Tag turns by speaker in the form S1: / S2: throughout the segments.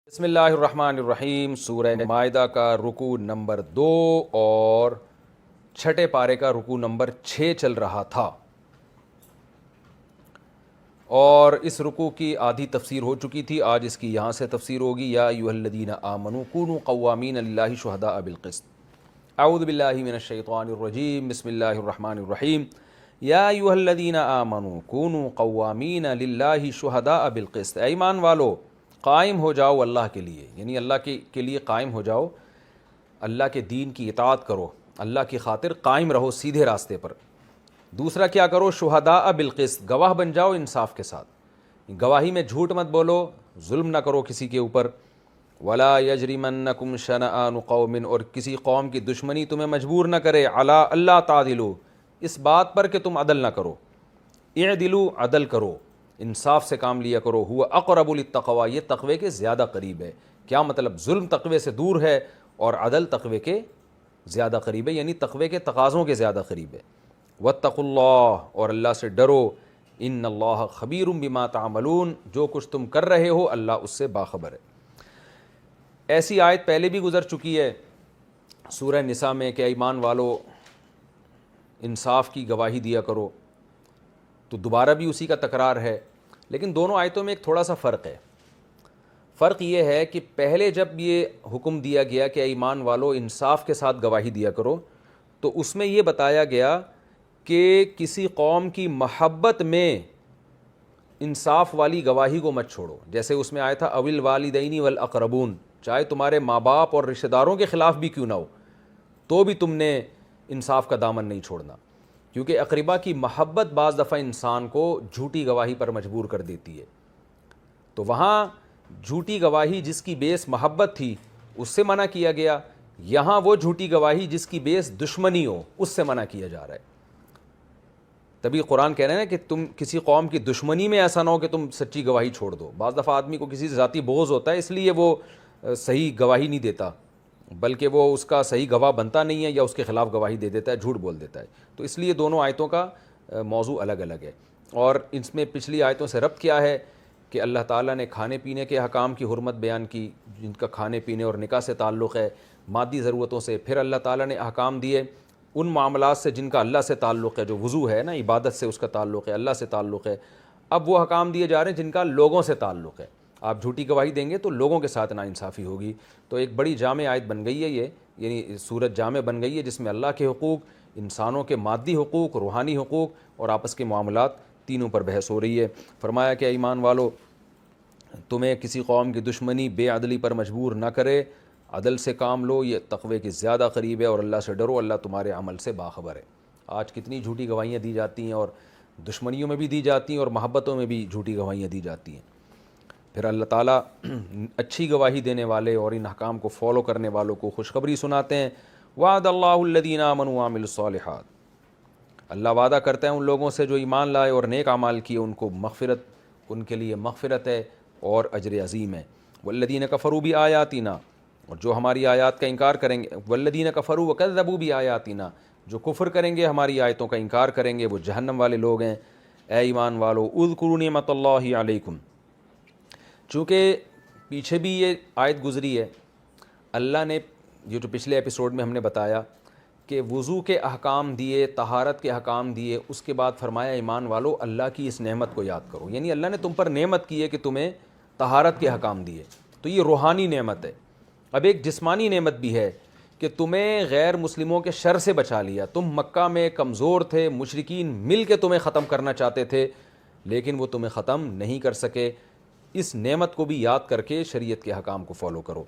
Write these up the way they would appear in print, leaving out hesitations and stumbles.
S1: بسم اللہ الرحمن الرحیم۔ سورہ مائدہ کا رکوع نمبر 2 اور چھٹے پارے کا رکوع نمبر 6 چل رہا تھا، اور اس رکوع کی آدھی تفسیر ہو چکی تھی۔ آج اس کی یہاں سے تفسیر ہوگی۔ یا ایھا الذین آمنوا کونوا قوامین للہ شہداء بالقسط۔ اعوذ باللہ من الشیطان الرجیم، بسم اللہ الرحمن الرحیم۔ یا ایھا الذین آمنوا کونوا قوامین للہ شہداء بالقسط۔ اے ایمان والو، قائم ہو جاؤ اللہ کے لیے، یعنی اللہ کے لیے قائم ہو جاؤ، اللہ کے دین کی اطاعت کرو، اللہ کی خاطر قائم رہو سیدھے راستے پر۔ دوسرا کیا کرو؟ شہداء بالقسط، گواہ بن جاؤ انصاف کے ساتھ، گواہی میں جھوٹ مت بولو، ظلم نہ کرو کسی کے اوپر۔ ولا یجرمنکم شنآن قوم، اور کسی قوم کی دشمنی تمہیں مجبور نہ کرے، علی اللہ تعدلوا، اس بات پر کہ تم عدل نہ کرو۔ اعدلوا، عدل کرو، انصاف سے کام لیا کرو۔ ہوا اقرب للتقوی، یہ تقوی کے زیادہ قریب ہے۔ کیا مطلب؟ ظلم تقوی سے دور ہے اور عدل تقوی کے زیادہ قریب ہے، یعنی تقوی کے تقاضوں کے زیادہ قریب ہے۔ واتقوا اللہ، اور اللہ سے ڈرو۔ ان اللہ خبیر بما تعملون، جو کچھ تم کر رہے ہو اللہ اس سے باخبر ہے۔ ایسی آیت پہلے بھی گزر چکی ہے سورہ نساء میں کہ ایمان والو انصاف کی گواہی دیا کرو، تو دوبارہ بھی اسی کا تکرار ہے، لیکن دونوں آیتوں میں ایک تھوڑا سا فرق ہے۔ فرق یہ ہے کہ پہلے جب یہ حکم دیا گیا کہ ایمان والو انصاف کے ساتھ گواہی دیا کرو، تو اس میں یہ بتایا گیا کہ کسی قوم کی محبت میں انصاف والی گواہی کو مت چھوڑو۔ جیسے اس میں آیا تھا اوی الوالدین والاقربون، چاہے تمہارے ماں باپ اور رشتہ داروں کے خلاف بھی کیوں نہ ہو، تو بھی تم نے انصاف کا دامن نہیں چھوڑنا، کیونکہ اقربا کی محبت بعض دفعہ انسان کو جھوٹی گواہی پر مجبور کر دیتی ہے۔ تو وہاں جھوٹی گواہی جس کی بیس محبت تھی اس سے منع کیا گیا، یہاں وہ جھوٹی گواہی جس کی بیس دشمنی ہو اس سے منع کیا جا رہا ہے۔ تبھی قرآن کہہ رہے ہیں کہ تم کسی قوم کی دشمنی میں ایسا نہ ہو کہ تم سچی گواہی چھوڑ دو۔ بعض دفعہ آدمی کو کسی سے ذاتی بغض ہوتا ہے، اس لیے وہ صحیح گواہی نہیں دیتا، بلکہ وہ اس کا صحیح گواہ بنتا نہیں ہے یا اس کے خلاف گواہی دے دیتا ہے، جھوٹ بول دیتا ہے۔ تو اس لیے دونوں آیتوں کا موضوع الگ الگ ہے، اور اس میں پچھلی آیتوں سے ربط کیا ہے کہ اللہ تعالیٰ نے کھانے پینے کے حکام کی حرمت بیان کی، جن کا کھانے پینے اور نکاح سے تعلق ہے، مادی ضرورتوں سے۔ پھر اللہ تعالیٰ نے احکام دیے ان معاملات سے جن کا اللہ سے تعلق ہے، جو وضو ہے نا، عبادت سے اس کا تعلق ہے، اللہ سے تعلق ہے۔ اب وہ حکام دیے جا رہے ہیں جن کا لوگوں سے تعلق ہے۔ آپ جھوٹی گواہی دیں گے تو لوگوں کے ساتھ ناانصافی ہوگی۔ تو ایک بڑی جامع آیت بن گئی ہے یہ، یعنی سورت جامع بن گئی ہے، جس میں اللہ کے حقوق، انسانوں کے مادی حقوق، روحانی حقوق اور آپس کے معاملات تینوں پر بحث ہو رہی ہے۔ فرمایا کہ ایمان والو، تمہیں کسی قوم کی دشمنی بے عدلی پر مجبور نہ کرے، عدل سے کام لو، یہ تقوی کے زیادہ قریب ہے، اور اللہ سے ڈرو، اللہ تمہارے عمل سے باخبر ہے۔ آج کتنی جھوٹی گواہیاں دی جاتی ہیں، اور دشمنیوں میں بھی دی جاتی ہیں اور محبتوں میں بھی جھوٹی گواہیاں دی جاتی ہیں۔ پھر اللہ تعالیٰ اچھی گواہی دینے والے اور ان احکام کو فالو کرنے والوں کو خوشخبری سناتے ہیں۔ وعد اللہ الذین آمنوا وعملوا الصالحات، اللہ وعدہ کرتا ہے ان لوگوں سے جو ایمان لائے اور نیک اعمال کیے، ان کو مغفرت، ان کے لیے مغفرت ہے اور اجر عظیم ہے۔ والذین کفروا بآیاتنا، اور جو ہماری آیات کا انکار کریں گے، والذین کفروا وکذبوا بآیاتنا، جو کفر کریں گے ہماری آیتوں کا انکار کریں گے، وہ جہنم والے لوگ ہیں۔ اے ایمان والو، اذکروا نعمت اللہ علیکم، چونکہ پیچھے بھی یہ آیت گزری ہے، اللہ نے یہ جو پچھلے ایپیسوڈ میں ہم نے بتایا کہ وضو کے احکام دیے، طہارت کے احکام دیے، اس کے بعد فرمایا ایمان والو اللہ کی اس نعمت کو یاد کرو، یعنی اللہ نے تم پر نعمت کی ہے کہ تمہیں طہارت کے احکام دیے، تو یہ روحانی نعمت ہے۔ اب ایک جسمانی نعمت بھی ہے کہ تمہیں غیر مسلموں کے شر سے بچا لیا۔ تم مکہ میں کمزور تھے، مشرکین مل کے تمہیں ختم کرنا چاہتے تھے، لیکن وہ تمہیں ختم نہیں کر سکے۔ اس نعمت کو بھی یاد کر کے شریعت کے حکام کو فالو کرو۔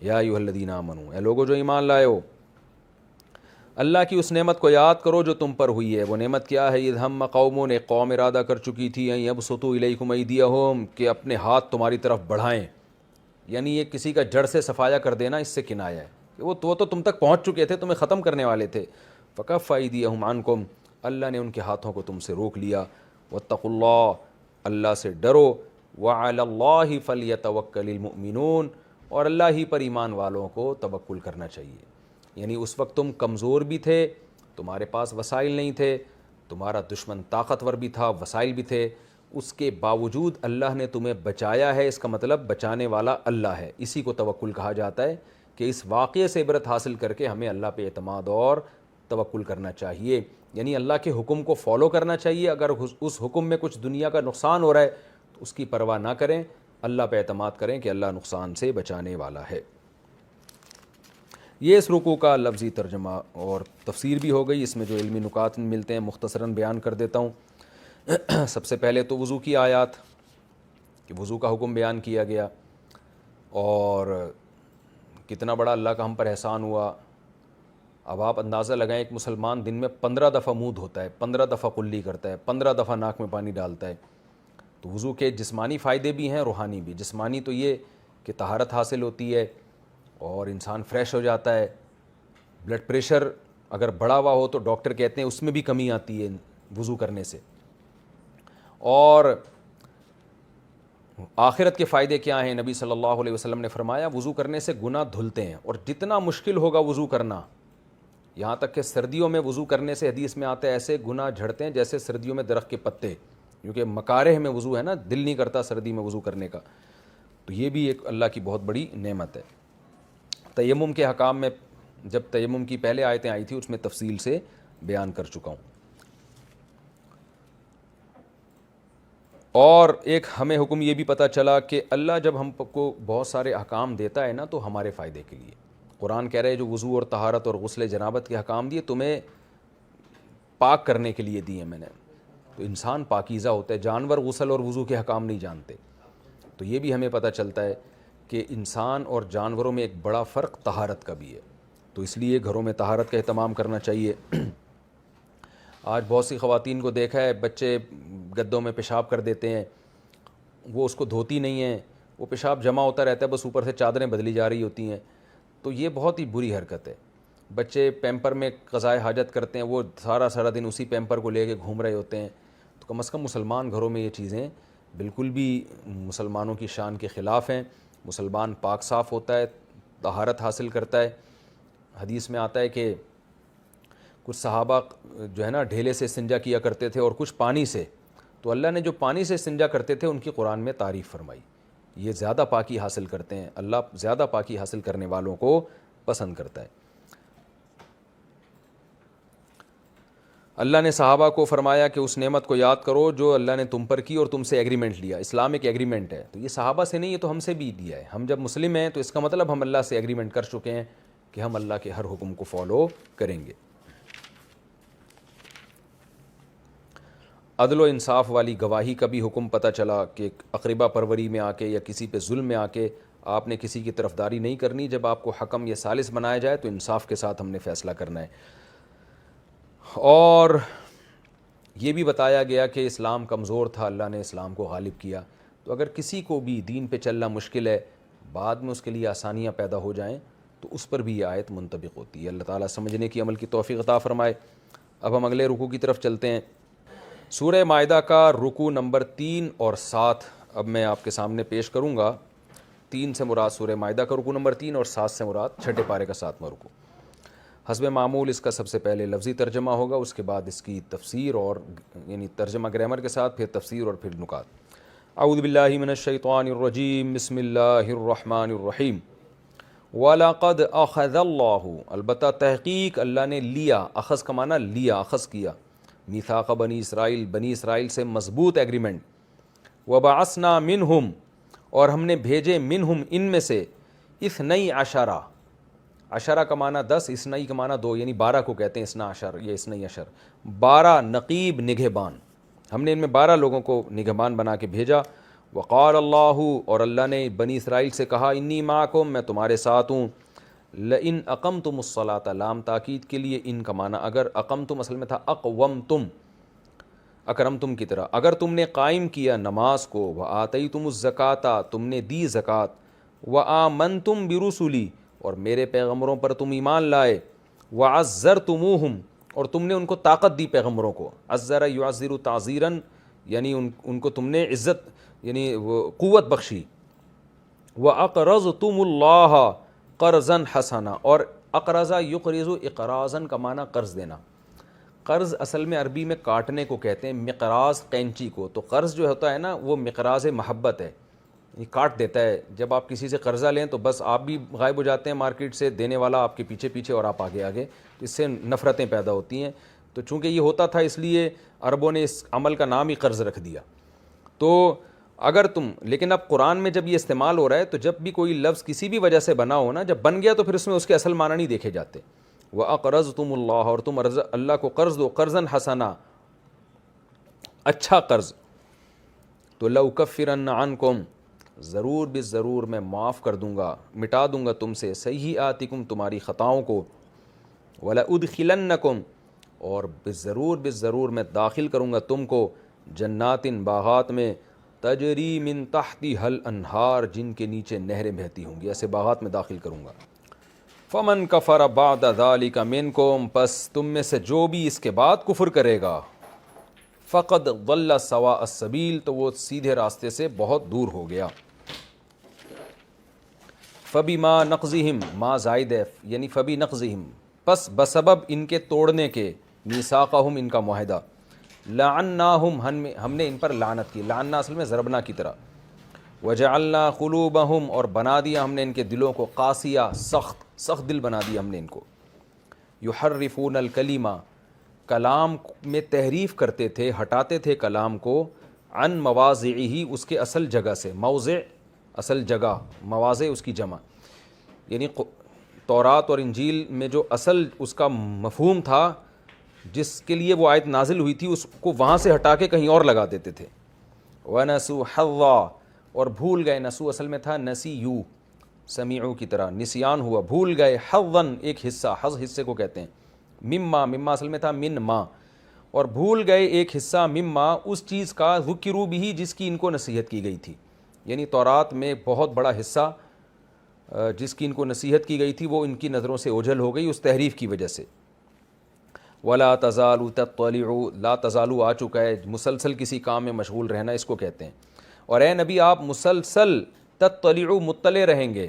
S1: یا ایھا الذین آمنوا، اے لوگو جو ایمان لائے ہو، اللہ کی اس نعمت کو یاد کرو جو تم پر ہوئی ہے۔ وہ نعمت کیا ہے؟ اذ ہم قوموں نے قوم ارادہ کر چکی تھی ان یبسطوا الیکم ایدیہم، کہ اپنے ہاتھ تمہاری طرف بڑھائیں، یعنی یہ کسی کا جڑ سے صفایا کر دینا، اس سے کنایا ہے کہ وہ تو تم تک پہنچ چکے تھے، تمہیں ختم کرنے والے تھے۔ فکف ایدیہم عنکم، اللہ نے ان کے ہاتھوں کو تم سے روک لیا۔ واتقوا اللہ، اللہ سے ڈرو۔ وعلی اللہ فلیتوکل المؤمنون، اور اللہ ہی پر ایمان والوں کو توکل کرنا چاہیے۔ یعنی اس وقت تم کمزور بھی تھے، تمہارے پاس وسائل نہیں تھے، تمہارا دشمن طاقتور بھی تھا، وسائل بھی تھے، اس کے باوجود اللہ نے تمہیں بچایا ہے، اس کا مطلب بچانے والا اللہ ہے. اسی کو توکل کہا جاتا ہے کہ اس واقعے سے عبرت حاصل کر کے ہمیں اللہ پہ اعتماد اور توکل کرنا چاہیے. یعنی اللہ کے حکم کو فالو کرنا چاہیے. اگر اس حکم میں کچھ دنیا کا نقصان ہو رہا ہے تو اس کی پرواہ نہ کریں، اللہ پہ اعتماد کریں کہ اللہ نقصان سے بچانے والا ہے. یہ اس رکوع کا لفظی ترجمہ اور تفسیر بھی ہو گئی. اس میں جو علمی نکات ملتے ہیں مختصراً بیان کر دیتا ہوں. سب سے پہلے تو وضو کی آیات کہ وضو کا حکم بیان کیا گیا اور کتنا بڑا اللہ کا ہم پر احسان ہوا. اب آپ اندازہ لگائیں ایک مسلمان دن میں 15 دفعہ منہ دھوتا ہے، 15 دفعہ کلی کرتا ہے، 15 دفعہ ناک میں پانی ڈالتا ہے. تو وضو کے جسمانی فائدے بھی ہیں، روحانی بھی. جسمانی تو یہ کہ طہارت حاصل ہوتی ہے اور انسان فریش ہو جاتا ہے. بلڈ پریشر اگر بڑھا ہوا ہو تو ڈاکٹر کہتے ہیں اس میں بھی کمی آتی ہے وضو کرنے سے. اور آخرت کے فائدے کیا ہیں؟ نبی صلی اللہ علیہ وسلم نے فرمایا وضو کرنے سے گناہ دھلتے ہیں، اور جتنا مشکل ہوگا وضو کرنا، یہاں تک کہ سردیوں میں وضو کرنے سے حدیث میں آتا ہے ایسے گناہ جھڑتے ہیں جیسے سردیوں میں درخت کے پتے، کیونکہ مکارہ میں وضو ہے نا، دل نہیں کرتا سردی میں وضو کرنے کا. تو یہ بھی ایک اللہ کی بہت بڑی نعمت ہے. تیمم کے حکام میں جب تیمم کی پہلے آیتیں آئی تھی اس میں تفصیل سے بیان کر چکا ہوں. اور ایک ہمیں حکم یہ بھی پتہ چلا کہ اللہ جب ہم کو بہت سارے احکام دیتا ہے نا تو ہمارے فائدے کے لیے. قرآن کہہ رہے ہیں جو وضو اور طہارت اور غسل جنابت کے احکام دیے تمہیں پاک کرنے کے لیے دیے میں نے. تو انسان پاکیزہ ہوتا ہے، جانور غسل اور وضو کے احکام نہیں جانتے. تو یہ بھی ہمیں پتہ چلتا ہے کہ انسان اور جانوروں میں ایک بڑا فرق طہارت کا بھی ہے. تو اس لیے گھروں میں طہارت کا اہتمام کرنا چاہیے. آج بہت سی خواتین کو دیکھا ہے بچے گدوں میں پیشاب کر دیتے ہیں، وہ اس کو دھوتی نہیں ہیں، وہ پیشاب جمع ہوتا رہتا ہے، بس اوپر سے چادریں بدلی جا رہی ہوتی ہیں. تو یہ بہت ہی بری حرکت ہے. بچے پیمپر میں قضائے حاجت کرتے ہیں، وہ سارا دن اسی پیمپر کو لے کے گھوم رہے ہوتے ہیں. تو کم از کم مسلمان گھروں میں یہ چیزیں بالکل بھی مسلمانوں کی شان کے خلاف ہیں. مسلمان پاک صاف ہوتا ہے، طہارت حاصل کرتا ہے. حدیث میں آتا ہے کہ کچھ صحابہ جو ہے نا ڈھیلے سے استنجا کیا کرتے تھے اور کچھ پانی سے. تو اللہ نے جو پانی سے استنجا کرتے تھے ان کی قرآن میں تعریف فرمائی. یہ زیادہ پاکی حاصل کرتے ہیں، اللہ زیادہ پاکی حاصل کرنے والوں کو پسند کرتا ہے. اللہ نے صحابہ کو فرمایا کہ اس نعمت کو یاد کرو جو اللہ نے تم پر کی اور تم سے ایگریمنٹ لیا. اسلام ایک ایگریمنٹ ہے. تو یہ صحابہ سے نہیں، یہ تو ہم سے بھی دیا ہے. ہم جب مسلم ہیں تو اس کا مطلب ہم اللہ سے ایگریمنٹ کر چکے ہیں کہ ہم اللہ کے ہر حکم کو فالو کریں گے. عدل و انصاف والی گواہی کا بھی حکم پتہ چلا کہ اقربا پروری میں آ کے یا کسی پہ ظلم میں آ کے آپ نے کسی کی طرفداری نہیں کرنی. جب آپ کو حکم یا ثالث بنایا جائے تو انصاف کے ساتھ ہم نے فیصلہ کرنا ہے. اور یہ بھی بتایا گیا کہ اسلام کمزور تھا، اللہ نے اسلام کو غالب کیا. تو اگر کسی کو بھی دین پہ چلنا مشکل ہے، بعد میں اس کے لیے آسانیاں پیدا ہو جائیں تو اس پر بھی یہ آیت منطبق ہوتی ہے. اللہ تعالیٰ سمجھنے کی عمل کی توفیق عطا فرمائے. اب ہم اگلے رکوع کی طرف چلتے ہیں. سورہ مائدہ کا رکوع نمبر 3 اور 7 اب میں آپ کے سامنے پیش کروں گا. 3 سے مراد سورہ مائدہ کا رکوع نمبر 3 اور 7 سے مراد چھٹے پارے کا 7واں رکوع. حسب معمول اس کا سب سے پہلے لفظی ترجمہ ہوگا، اس کے بعد اس کی تفسیر اور یعنی ترجمہ گرامر کے ساتھ، پھر تفسیر اور پھر نکات. اعوذ باللہ من الشیطان الرجیم، بسم اللہ الرحمن الرحیم. وَلَقَدْ أَخَذَ اللَّهُ، البتہ تحقیق اللہ نے لیا. اخذ کا معنی لیا، اخذ کیا. میثاق بنی اسرائیل، بنی اسرائیل سے مضبوط ایگریمنٹ. وَبَعَثْنَا مِنْهُمْ، اور ہم نے بھیجے منہم ان میں سے 12 عشرہ کا معنی 10، اثنئی کا معنی 2، یعنی 12 کو کہتے ہیں 12 یا 12، 12 نقیب نگہبان. ہم نے ان میں 12 لوگوں کو نگہبان بنا کے بھیجا. وقال اللہ، اور اللہ نے بنی اسرائیل سے کہا انی معکم، میں تمہارے ساتھ ہوں. لئن اقمتم الصلاۃ، لام تاکید کے لیے ان کا معنی اگر اقمتم اصل میں تھا اقومتم، اکرمتم کی طرح، اگر تم نے قائم کیا نماز کو. وآتیتم الزکاۃ، تم نے دی زکوٰۃ. وآمنتم برسلی، اور میرے پیغمبروں پر تم ایمان لائے. وعزرتموہم، اور تم نے ان کو طاقت دی پیغمبروں کو. عزر یعزر تعزیراً، یعنی ان کو تم نے عزت یعنی قوت بخشی. وَأَقْرَضْتُمُ اللَّهَ قَرْضًا حَسَنًا، اور اقرض یقرض اقراضاً کا معنی قرض دینا. قرض اصل میں عربی میں کاٹنے کو کہتے ہیں، مقراض قینچی کو. تو قرض جو ہوتا ہے نا وہ مقراض محبت ہے، یہ کاٹ دیتا ہے. جب آپ کسی سے قرضہ لیں تو بس آپ بھی غائب ہو جاتے ہیں مارکیٹ سے، دینے والا آپ کے پیچھے پیچھے اور آپ آگے آگے، اس سے نفرتیں پیدا ہوتی ہیں. تو چونکہ یہ ہوتا تھا اس لیے عربوں نے اس عمل کا نام ہی قرض رکھ دیا. تو اگر لیکن اب قرآن میں جب یہ استعمال ہو رہا ہے تو جب بھی کوئی لفظ کسی بھی وجہ سے بنا ہو نا، جب بن گیا تو پھر اس میں اس کے اصل معنی نہیں دیکھے جاتے. وَأَقْرَضْتُمُ اللَّهَ، اور تم اللہ کو قرض دو، قرضاً حسنا، اچھا قرض. تو لَأُكَفِّرَنَّ عَنْكُمْ، ضرور بالضرور میں معاف کر دوں گا، مٹا دوں گا تم سے، سیئاتکم تمہاری خطاؤں کو، وَلَأُدْخِلَنَّكُمْ، اور بالضرور میں داخل کروں گا تم کو، جنات باغات میں، تجری من تحتها الانہار، جن کے نیچے نہریں بہتی ہوں گی، ایسے باغات میں داخل کروں گا. فمن کفر بعد ذلک منکم، پس تم میں سے جو بھی اس کے بعد کفر کرے گا، فقد ضل سواء السبیل، تو وہ سیدھے راستے سے بہت دور ہو گیا. فبما نقضہم، ما زائد ہے یعنی فبی نقضہم، پس بسبب ان کے توڑنے کے، میثاقہم ان کا معاہدہ، لعناہم ہم نے ان پر لعنت کی، لعننا اصل میں ضربنا کی طرح، وجعلنا قلوبہم، اور بنا دیا ہم نے ان کے دلوں کو، قاسیہ سخت دل بنا دیا ہم نے ان کو، یحرفون الکلمہ، کلام میں تحریف کرتے تھے، ہٹاتے تھے کلام کو، عن مواضعہ، اس کے اصل جگہ سے، موضع اصل جگہ، مواضع اس کی جمع، یعنی تورات اور انجیل میں جو اصل اس کا مفہوم تھا جس کے لیے وہ آیت نازل ہوئی تھی، اس کو وہاں سے ہٹا کے کہیں اور لگا دیتے تھے. وَنَسُوا حَظًّا، اور بھول گئے، نسو اصل میں تھا نسیو، سمیعو کی طرح، نسیان ہوا، بھول گئے، حظًّا ایک حصہ، حظ حصے کو کہتے ہیں، مما اصل میں تھا من ما، اور بھول گئے ایک حصہ، مما اس چیز کا، ذکروا بھی جس کی ان کو نصیحت کی گئی تھی. یعنی تورات میں بہت بڑا حصہ جس کی ان کو نصیحت کی گئی تھی وہ ان کی نظروں سے اوجھل ہو گئی اس تحریف کی وجہ سے. ولا تزالوا تطلعوا، لا تزالوا آ چکا ہے، مسلسل کسی کام میں مشغول رہنا اس کو کہتے ہیں. اور اے نبی آپ مسلسل تطلعوا، مطلع رہیں گے،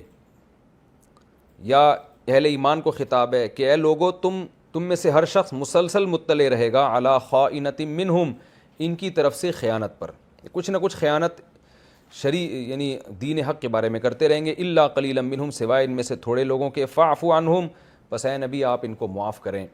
S1: یا اہل ایمان کو خطاب ہے کہ اے لوگو تم میں سے ہر شخص مسلسل مطلع رہے گا، علی خائنۃ منہم، ان کی طرف سے خیانت پر، کچھ نہ کچھ خیانت یعنی دین حق کے بارے میں کرتے رہیں گے. الا قلیلا منہم، سوائے ان میں سے تھوڑے لوگوں کے، فاعف عنہم، پس اے نبی آپ ان کو معاف کریں.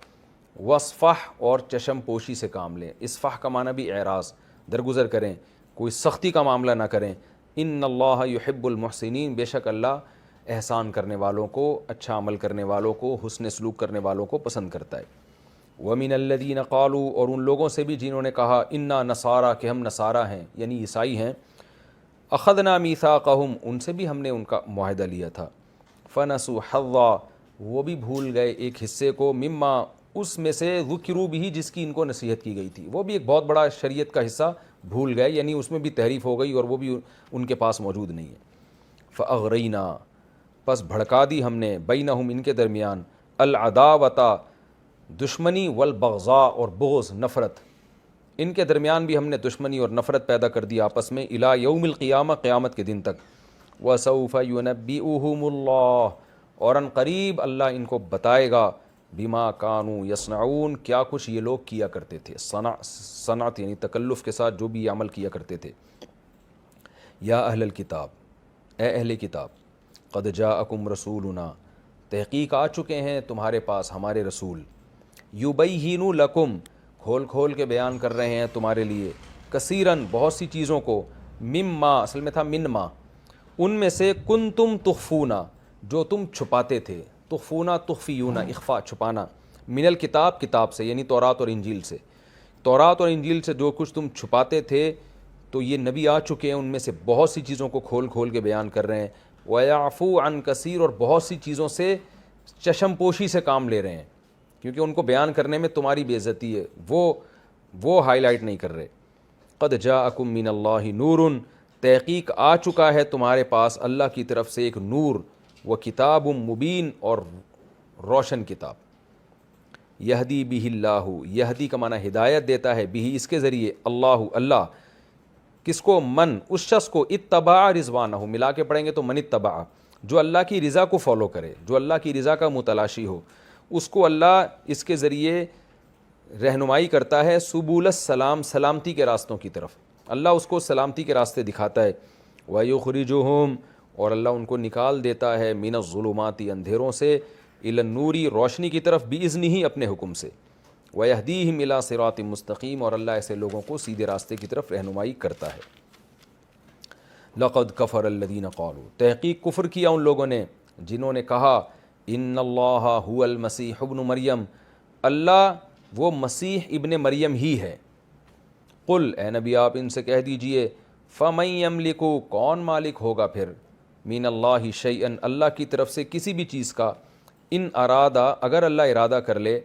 S1: وصفح، اور چشم پوشی سے کام لیں. اصفح کا معنی بھی اعراض، درگزر کریں، کوئی سختی کا معاملہ نہ کریں. ان اللہ یحب المحسنین، بے شک اللہ احسان کرنے والوں کو، اچھا عمل کرنے والوں کو، حسن سلوک کرنے والوں کو پسند کرتا ہے. ومن الذین قالوا، اور ان لوگوں سے بھی جنہوں نے کہا، انا نصارا، کہ ہم نصارہ ہیں یعنی عیسائی ہیں، اخذنا میثاقہم، ان سے بھی ہم نے ان کا معاہدہ لیا تھا. فنسوا حظا، وہ بھی بھول گئے ایک حصے کو، مما اس میں سے، ذکروا بھی جس کی ان کو نصیحت کی گئی تھی، وہ بھی ایک بہت بڑا شریعت کا حصہ بھول گئے، یعنی اس میں بھی تحریف ہو گئی اور وہ بھی ان کے پاس موجود نہیں ہے. فاغرینا، پس بھڑکا دی ہم نے، بینہم ان کے درمیان، العداوۃ دشمنی، والبغضاء اور بغض نفرت، ان کے درمیان بھی ہم نے دشمنی اور نفرت پیدا کر دی آپس میں، الی یوم القیامہ، قیامت کے دن تک. وسوف ینبئہم اللہ، اور ان قریب اللہ ان کو بتائے گا، بما کانوا یصنعون، کیا کچھ یہ لوگ کیا کرتے تھے، صنعت یعنی تکلف کے ساتھ جو بھی عمل کیا کرتے تھے. یا اہل الکتاب، اے اہل کتاب، قد جاءکم رسولنا، تحقیق آ چکے ہیں تمہارے پاس ہمارے رسول، یبین لکم، کھول کے بیان کر رہے ہیں تمہارے لیے، کثیرن بہت سی چیزوں کو، مما اصل میں تھا من ما، ان میں سے، کنتم تخفونا جو تم چھپاتے تھے، تخفونا تخفیون، اخفاء چھپانا، من الکتاب کتاب سے یعنی تورات اور انجیل سے، تورات اور انجیل سے جو کچھ تم چھپاتے تھے تو یہ نبی آ چکے ہیں، ان میں سے بہت سی چیزوں کو کھول کے بیان کر رہے ہیں. وَيَعْفُو عَنْ كَثِيرٍ، اور بہت سی چیزوں سے چشم پوشی سے کام لے رہے ہیں کیونکہ ان کو بیان کرنے میں تمہاری بے عزتی ہے، وہ ہائی لائٹ نہیں کر رہے. قد جاءکم من اللہ نور، تحقیق آ چکا ہے تمہارے پاس اللہ کی طرف سے ایک نور، و کتاب مبین، اور روشن کتاب. یہدی بہ اللہ، یہدی کا معنی ہدایت دیتا ہے، بہ اس کے ذریعے، اللہ کس کو، من اس شخص کو، اتبع رضوانہ، ملا کے پڑھیں گے تو من اتبع، جو اللہ کی رضا کو فالو کرے، جو اللہ کی رضا کا متلاشی ہو، اس کو اللہ اس کے ذریعے رہنمائی کرتا ہے سبول السلام، سلامتی کے راستوں کی طرف، اللہ اس کو سلامتی کے راستے دکھاتا ہے۔ وَيُخْرِجُهُمْ، اور اللہ ان کو نکال دیتا ہے، من الظلمات، اندھیروں سے، الی النور، روشنی کی طرف، بِإِذْنِهِ، اپنے حکم سے، وَيَهْدِيهِمْ إِلَىٰ صِرَاطٍ مستقیم، اور اللہ ایسے لوگوں کو سیدھے راستے کی طرف رہنمائی کرتا ہے۔ لقد کفر الذین قالوا، تحقیق کفر کیا ان لوگوں نے جنہوں نے کہا ان اللہ هو المسیح ابن مریم، اللہ وہ مسیح ابن مریم ہی ہے۔ قل، اے نبی آپ ان سے کہہ دیجئے، فمن یملک، کون مالک ہوگا پھر، من اللہ شیئا، اللہ کی طرف سے کسی بھی چیز کا، ان ارادہ، اگر اللہ ارادہ کر لے،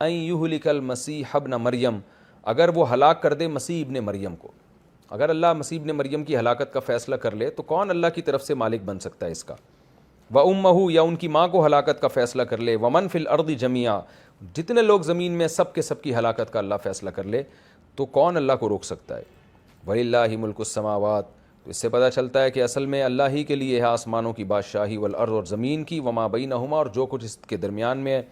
S1: ان یہلک المسیح ابن مریم، اگر وہ ہلاک کر دے مسیح ابن مریم کو، اگر اللہ مسیح ابن مریم کی ہلاکت کا فیصلہ کر لے تو کون اللہ کی طرف سے مالک بن سکتا ہے اس کا؟ وَأُمَّهُ، یا ان کی ماں کو ہلاکت کا فیصلہ کر لے، وَمَن فِي الْأَرْضِ جَمِيعًا، جتنے لوگ زمین میں سب کے سب کی ہلاکت کا اللہ فیصلہ کر لے تو کون اللہ کو روک سکتا ہے؟ وَلِلَّهِ مُلْكُ السَّمَاوَاتِ، تو اس سے پتہ چلتا ہے کہ اصل میں اللہ ہی کے لیے ہے آسمانوں کی بادشاہی، والارض، اور زمین کی، وما بینہما، اور جو کچھ اس کے درمیان میں ہے،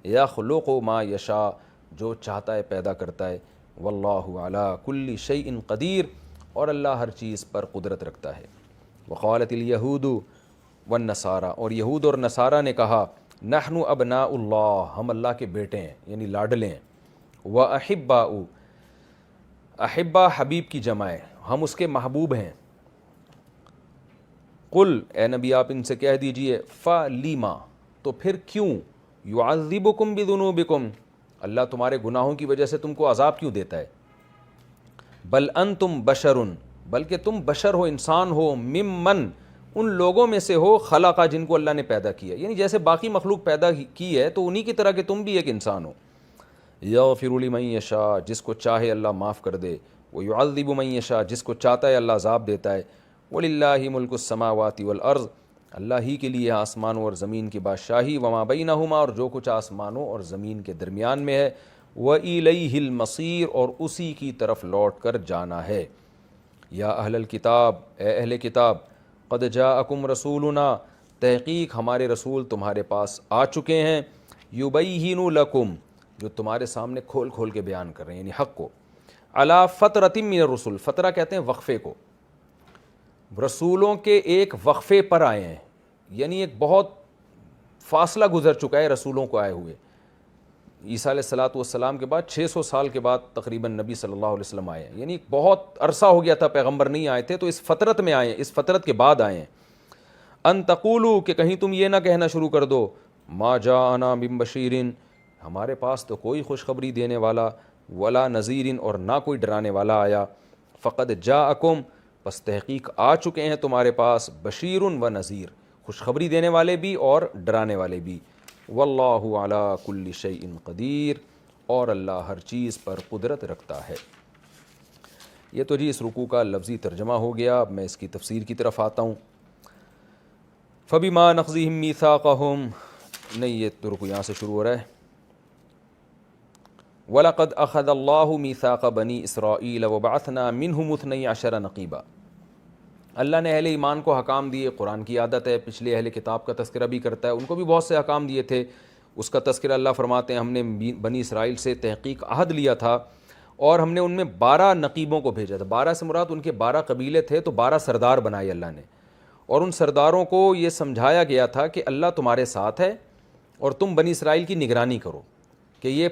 S1: یخلق ما یشاء، جو چاہتا ہے پیدا کرتا ہے، واللہ علی کل شیء قدیر، اور اللہ ہر چیز پر قدرت رکھتا ہے۔ وقالت الیہود والنصارى، اور یہود اور نصارہ نے کہا، نحن ابناء اللہ، ہم اللہ کے بیٹے ہیں، یعنی لاڈلے ہیں، واحباء، احبا حبیب کی جمع ہے، ہم اس کے محبوب ہیں۔ قل، اے نبی آپ ان سے کہہ دیجئے، فلیما، تو پھر کیوں، یعذبکم بذنوبکم، اللہ تمہارے گناہوں کی وجہ سے تم کو عذاب کیوں دیتا ہے؟ بل انتم بشر، بلکہ تم بشر ہو، انسان ہو، ممن، ان لوگوں میں سے ہو، خلقہ، جن کو اللہ نے پیدا کیا، یعنی جیسے باقی مخلوق پیدا کی ہے تو انہی کی طرح کہ تم بھی ایک انسان ہو۔ یغفر لمن یشاء، جس کو چاہے اللہ معاف کر دے، ویعذب من یشاء، جس کو چاہتا ہے اللہ عذاب دیتا ہے۔ وللہ ملک السماوات والارض، اللہ ہی کے لیے آسمانوں اور زمین کی بادشاہی، وما بینہما، اور جو کچھ آسمانوں اور زمین کے درمیان میں ہے، وإلیہ المصیر، اور اسی کی طرف لوٹ کر جانا ہے۔ یا اہل الکتاب، اے اہل کتاب، قد جاءکم رسولنا، تحقیق ہمارے رسول تمہارے پاس آ چکے ہیں، یبین لکم، جو تمہارے سامنے کھول کھول کے بیان کر رہے ہیں، یعنی حق کو، علی فترۃ من الرسل، فترہ کہتے ہیں وقفے کو، رسولوں کے ایک وقفے پر آئے ہیں، یعنی ایک بہت فاصلہ گزر چکا ہے رسولوں کو آئے ہوئے۔ عیسیٰ علیہ السلام کے بعد 600 سال کے بعد تقریباً نبی صلی اللہ علیہ وسلم آئے ہیں، یعنی بہت عرصہ ہو گیا تھا پیغمبر نہیں آئے تھے، تو اس فترت میں آئے ہیں، اس فترت کے بعد آئے ہیں۔ ان تقولوا، کہ کہیں تم یہ نہ کہنا شروع کر دو، ما جاءنا من بشیر، ہمارے پاس تو کوئی خوشخبری دینے والا، ولا نذیر، اور نہ کوئی ڈرانے والا آیا، فقد جاءکم، پس تحقیق آ چکے ہیں تمہارے پاس، بشیر و نذیر، خوشخبری دینے والے بھی اور ڈرانے والے بھی، واللہ علی کل شیء قدیر، اور اللہ ہر چیز پر قدرت رکھتا ہے۔ یہ تو جی اس رکوع کا لفظی ترجمہ ہو گیا، اب میں اس کی تفسیر کی طرف آتا ہوں۔ فَبِمَا نَقْضِهِمْ مِيثَاقَهُمْ، نہیں یہ تو رکوع یہاں سے شروع ہو رہا ہے، وَلَقَدْ أَخَذَ اللَّهُ مِيثَاقَ بَنِي إِسْرَائِيلَ وَبَعَثْنَا مِنْهُمُ 12 نقیبا، اللہ نے اہل ایمان کو حکام دیے، قرآن کی عادت ہے، پچھلے اہل کتاب کا تذکرہ بھی کرتا ہے، ان کو بھی بہت سے حکام دیے تھے، اس کا تذکرہ اللہ فرماتے ہیں، ہم نے بنی اسرائیل سے تحقیق عہد لیا تھا اور ہم نے ان میں 12 نقیبوں کو بھیجا تھا، 12 سے مراد ان کے 12 قبیلے تھے، تو 12 سردار بنائے اللہ نے، اور ان سرداروں کو یہ سمجھایا گیا تھا کہ اللہ تمہارے ساتھ ہے اور تم بنی اسرائیل کی نگرانی کرو کہ یہ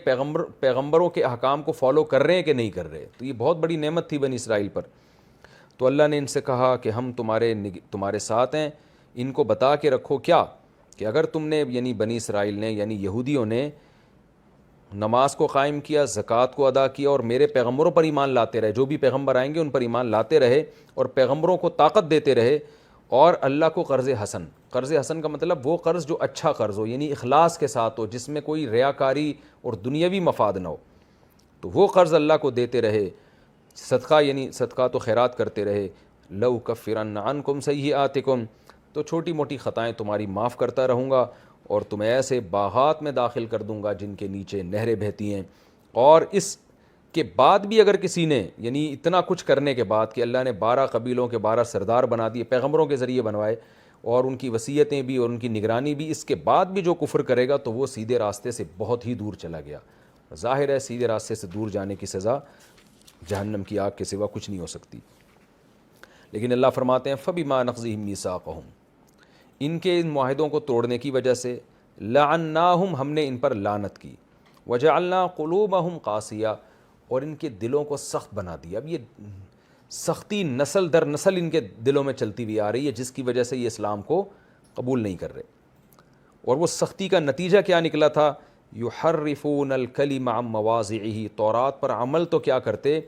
S1: پیغمبروں کے احکام کو فالو کر رہے ہیں کہ نہیں کر رہے، تو یہ بہت بڑی نعمت تھی بنی اسرائیل پر۔ تو اللہ نے ان سے کہا کہ ہم تمہارے ساتھ ہیں، ان کو بتا کے رکھو کیا، کہ اگر تم نے، یعنی بنی اسرائیل نے، یعنی یہودیوں نے نماز کو قائم کیا، زکوٰۃ کو ادا کیا، اور میرے پیغمبروں پر ایمان لاتے رہے، جو بھی پیغمبر آئیں گے ان پر ایمان لاتے رہے، اور پیغمبروں کو طاقت دیتے رہے، اور اللہ کو قرض حسن، قرض حسن کا مطلب وہ قرض جو اچھا قرض ہو، یعنی اخلاص کے ساتھ ہو، جس میں کوئی ریاکاری اور دنیاوی مفاد نہ ہو، تو وہ قرض اللہ کو دیتے رہے، صدقہ یعنی صدقات و خیرات کرتے رہے، لَأُكَفِّرَنَّ عَنْكُمْ سَيِّئَاتِكُمْ، تو چھوٹی موٹی خطائیں تمہاری معاف کرتا رہوں گا، اور تمہیں ایسے باغات میں داخل کر دوں گا جن کے نیچے نہریں بہتی ہیں۔ اور اس کے بعد بھی اگر کسی نے، یعنی اتنا کچھ کرنے کے بعد کہ اللہ نے 12 قبیلوں کے 12 سردار بنا دیے، پیغمبروں کے ذریعے بنوائے، اور ان کی وصیتیں بھی اور ان کی نگرانی بھی، اس کے بعد بھی جو کفر کرے گا تو وہ سیدھے راستے سے بہت ہی دور چلا گیا، ظاہر ہے سیدھے راستے سے دور جانے کی سزا جہنم کی آگ کے سوا کچھ نہیں ہو سکتی. لیکن اللہ فرماتے ہیں فَبِمَا نَقْضِهِمْ مِيثَاقَهُمْ، ان کے ان معاہدوں کو توڑنے کی وجہ سے لعناہم، ہم نے ان پر لعنت کی، وجعلنا قلوبہم قاسیہ، اور ان کے دلوں کو سخت بنا دیا. اب یہ سختی نسل در نسل ان کے دلوں میں چلتی ہوئی آ رہی ہے، جس کی وجہ سے یہ اسلام کو قبول نہیں کر رہے. اور وہ سختی کا نتیجہ کیا نکلا تھا؟ یحرفون الکلم عن مواضعہ، تورات پر عمل تو کیا کرتے،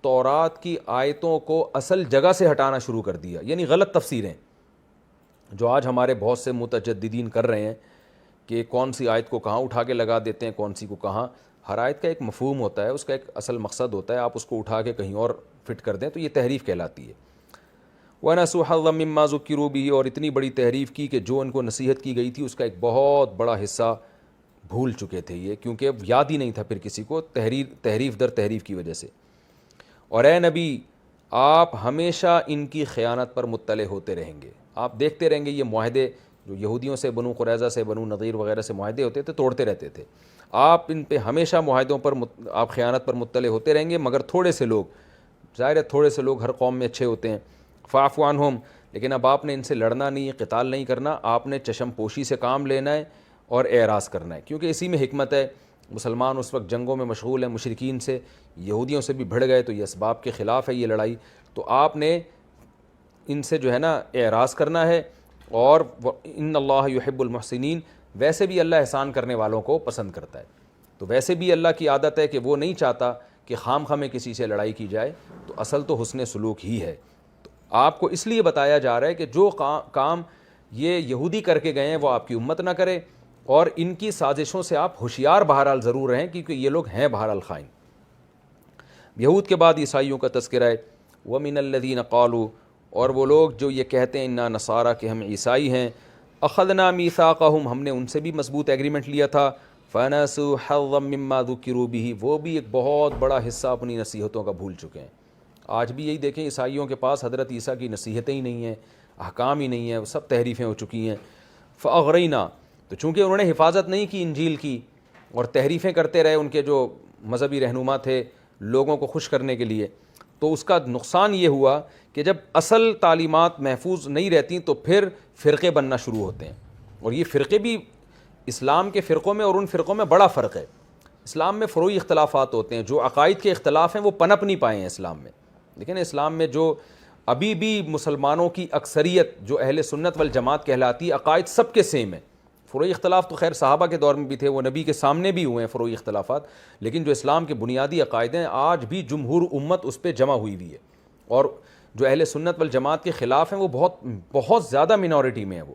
S1: تورات کی آیتوں کو اصل جگہ سے ہٹانا شروع کر دیا. یعنی غلط تفسیریں جو آج ہمارے بہت سے متجددین کر رہے ہیں کہ کون سی آیت کو کہاں اٹھا کے لگا دیتے ہیں، کون سی کو کہاں. ہر آیت کا ایک مفہوم ہوتا ہے، اس کا ایک اصل مقصد ہوتا ہے، آپ اس کو اٹھا کے کہیں اور فٹ کر دیں تو یہ تحریف کہلاتی ہے. وَنَسُوا حَظًّا مِّمَّا ذُكِّرُوا بِهِ، اور اتنی بڑی تحریف کی کہ جو ان کو نصیحت کی گئی تھی اس کا ایک بہت بڑا حصہ بھول چکے تھے یہ، کیونکہ اب یاد ہی نہیں تھا پھر کسی کو، تحریف در تحریف کی وجہ سے. اور اے نبی آپ ہمیشہ ان کی خیانت پر مطلع ہوتے رہیں گے، آپ دیکھتے رہیں گے یہ معاہدے جو یہودیوں سے، بنو قریظہ سے، بنو نضیر وغیرہ سے معاہدے ہوتے تھے توڑتے رہتے تھے، آپ ان پہ ہمیشہ معاہدوں پر آپ خیانت پر مطلع ہوتے رہیں گے. مگر تھوڑے سے لوگ، ظاہر ہے تھوڑے سے لوگ ہر قوم میں اچھے ہوتے ہیں، فاعف عنہم، لیکن اب آپ نے ان سے لڑنا نہیں، قتال نہیں کرنا، آپ نے چشم پوشی سے کام لینا ہے اور اعراض کرنا ہے، کیونکہ اسی میں حکمت ہے. مسلمان اس وقت جنگوں میں مشغول ہیں مشرکین سے، یہودیوں سے بھی بھڑ گئے تو یہ اسباب کے خلاف ہے یہ لڑائی، تو آپ نے ان سے جو ہے نا اعراض کرنا ہے. اور ان اللہ یحب المحسنین، ویسے بھی اللہ احسان کرنے والوں کو پسند کرتا ہے. تو ویسے بھی اللہ کی عادت ہے کہ وہ نہیں چاہتا کہ خام خواہ میں کسی سے لڑائی کی جائے، تو اصل تو حسن سلوک ہی ہے. تو آپ کو اس لیے بتایا جا رہا ہے کہ جو کام یہ یہودی کر کے گئے ہیں وہ آپ کی امت نہ کرے، اور ان کی سازشوں سے آپ ہوشیار بہرحال ضرور رہیں، کیونکہ یہ لوگ ہیں بہرحال خائن. یہود کے بعد عیسائیوں کا تذکرہ ہے. وَمِنَ الَّذِينَ قَالُوا، اور وہ لوگ جو یہ کہتے ہیں اِنَّا نَصَارَىٰ کہ ہم عیسائی ہیں، أَخَذْنَا مِيثَاقَهُمْ، ہم نے ان سے بھی مضبوط ایگریمنٹ لیا تھا، فَنَسُوا حَظًّا مِّمَّا ذُكِّرُوا بِهِ، وہ بھی ایک بہت بڑا حصہ اپنی نصیحتوں کا بھول چکے ہیں. آج بھی یہی دیکھیں عیسائیوں کے پاس حضرت عیسیٰ کی نصیحتیں ہی نہیں ہیں، احکام ہی نہیں ہیں، وہ سب تحریفیں ہو چکی ہیں. فَأَغْرَيْنَا، تو چونکہ انہوں نے حفاظت نہیں کی انجیل کی اور تحریفیں کرتے رہے ان کے جو مذہبی رہنما تھے لوگوں کو خوش کرنے کے لیے، تو اس کا نقصان یہ ہوا کہ جب اصل تعلیمات محفوظ نہیں رہتی تو پھر فرقے بننا شروع ہوتے ہیں. اور یہ فرقے بھی اسلام کے فرقوں میں اور ان فرقوں میں بڑا فرق ہے. اسلام میں فروعی اختلافات ہوتے ہیں، جو عقائد کے اختلاف ہیں وہ پنپ نہیں پائے ہیں اسلام میں. لیکن اسلام میں جو ابھی بھی مسلمانوں کی اکثریت جو اہل سنت والجماعت کہلاتی ہے، عقائد سب کے سیم ہیں. فروعی اختلاف تو خیر صحابہ کے دور میں بھی تھے، وہ نبی کے سامنے بھی ہوئے ہیں فروعی اختلافات، لیکن جو اسلام کے بنیادی عقائد ہیں آج بھی جمہور امت اس پہ جمع ہوئی ہوئی ہے. اور جو اہل سنت والجماعت کے خلاف ہیں وہ بہت زیادہ منورٹی میں ہیں وہ.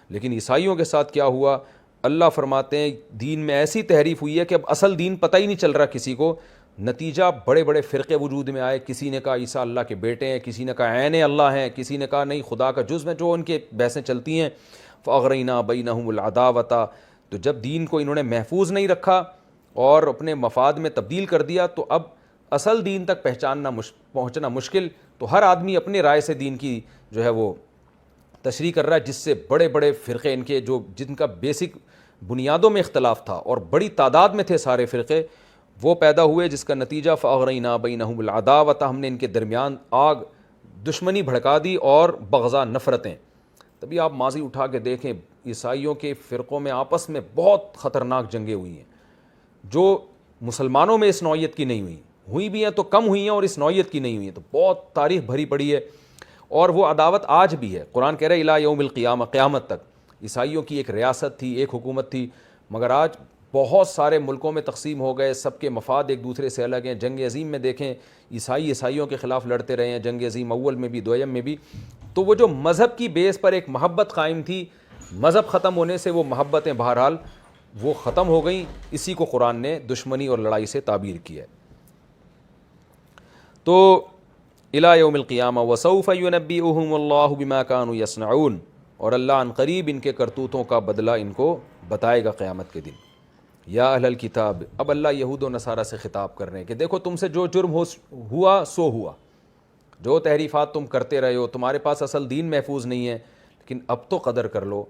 S1: لیکن عیسائیوں کے ساتھ کیا ہوا؟ اللہ فرماتے ہیں دین میں ایسی تحریف ہوئی ہے کہ اب اصل دین پتہ ہی نہیں چل رہا کسی کو. نتیجہ بڑے بڑے فرقے وجود میں آئے، کسی نے کہا عیسیٰ اللہ کے بیٹے ہیں، کسی نے کہا عین اللہ ہیں، کسی نے کہا نہیں خدا کا جزو ہے، جو ان کے بحثیں چلتی ہیں. فَأَغْرَيْنَا بَيْنَهُمُ الْعَدَاوَةَ، تو جب دین کو انہوں نے محفوظ نہیں رکھا اور اپنے مفاد میں تبدیل کر دیا تو اب اصل دین تک پہنچنا مشکل. تو ہر آدمی اپنے رائے سے دین کی جو ہے وہ تشریح کر رہا ہے، جس سے بڑے بڑے فرقے ان کے جن کا بیسک بنیادوں میں اختلاف تھا اور بڑی تعداد میں تھے سارے فرقے، وہ پیدا ہوئے، جس کا نتیجہ فَأَغْرَيْنَا بَيْنَهُمُ الْعَدَاوَةَ، ہم نے ان کے درمیان آگ دشمنی بھڑکا دی اور بغضاء نفرتیں. تبھی آپ ماضی اٹھا کے دیکھیں عیسائیوں کے فرقوں میں آپس میں بہت خطرناک جنگیں ہوئی ہیں، جو مسلمانوں میں اس نوعیت کی نہیں ہوئی بھی ہیں تو کم ہوئی ہیں، اور اس نوعیت کی نہیں ہوئی ہیں تو بہت تاریخ بھری پڑی ہے. اور وہ عداوت آج بھی ہے. قرآن کہہ رہا ہے الی یوم القیامہ، قیامت تک. عیسائیوں کی ایک ریاست تھی، ایک حکومت تھی، مگر آج بہت سارے ملکوں میں تقسیم ہو گئے، سب کے مفاد ایک دوسرے سے الگ ہیں. جنگ عظیم میں دیکھیں عیسائیوں کے خلاف لڑتے رہے ہیں، جنگ عظیم اول میں بھی دویم میں بھی. تو وہ جو مذہب کی بیس پر ایک محبت قائم تھی، مذہب ختم ہونے سے وہ محبتیں بہرحال وہ ختم ہو گئیں. اسی کو قرآن نے دشمنی اور لڑائی سے تعبیر کیا ہے. تو الی یوم القیامہ وسوف ینبئہم اللہ بما کانوا یصنعون، اور اللہ عن قریب ان کے کرتوتوں کا بدلہ ان کو بتائے گا قیامت کے دن. یا اہل الکتاب، اب اللہ یہود و نصارہ سے خطاب کر رہے ہیں کہ دیکھو تم سے جو جرم ہوا سو ہوا، جو تحریفات تم کرتے رہے ہو، تمہارے پاس اصل دین محفوظ نہیں ہے، لیکن اب تو قدر کر لو.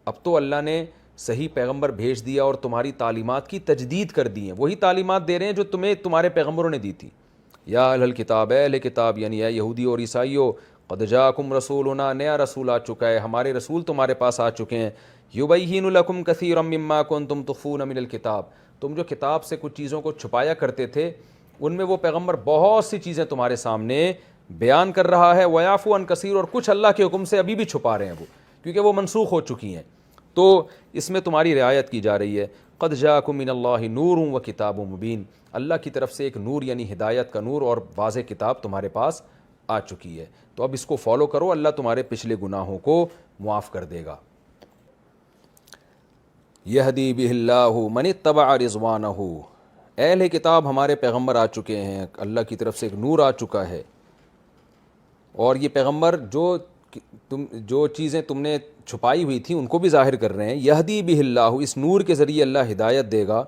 S1: اب تو اللہ نے صحیح پیغمبر بھیج دیا اور تمہاری تعلیمات کی تجدید کر دی ہیں، وہی تعلیمات دے رہے ہیں جو تمہیں تمہارے پیغمبروں نے دی تھی۔ یا اہل الکتاب، اے اہل کتاب یعنی اے یہودی اور عیسائیو، قد جاءکم رسولنا، نیا رسول آ چکا ہے، ہمارے رسول تمہارے پاس آ چکے ہیں، یبین لکم کثیرا مما کنتم تخفون من الکتاب، تم جو کتاب سے کچھ چیزوں کو چھپایا کرتے تھے ان میں وہ پیغمبر بہت سی چیزیں تمہارے سامنے بیان کر رہا ہے، ویعفو عن کثیر، اور کچھ اللہ کے حکم سے ابھی بھی چھپا رہے ہیں وہ، کیونکہ وہ منسوخ ہو چکی ہیں، تو اس میں تمہاری رعایت کی جا رہی ہے۔ قد جاءکم من اللہ نور و کتاب مبین، اللہ کی طرف سے ایک نور یعنی ہدایت کا نور اور واضح کتاب تمہارے پاس آ چکی ہے، تو اب اس کو فالو کرو، اللہ تمہارے پچھلے گناہوں کو معاف کر دے گا۔ یہدی بہ اللہ من اتبع رضوانہ، اہل کتاب ہمارے پیغمبر آ چکے ہیں، اللہ کی طرف سے ایک نور آ چکا ہے، اور یہ پیغمبر جو چیزیں تم نے چھپائی ہوئی تھیں ان کو بھی ظاہر کر رہے ہیں۔ یہدی بہ اللہ، اس نور کے ذریعے اللہ ہدایت دے گا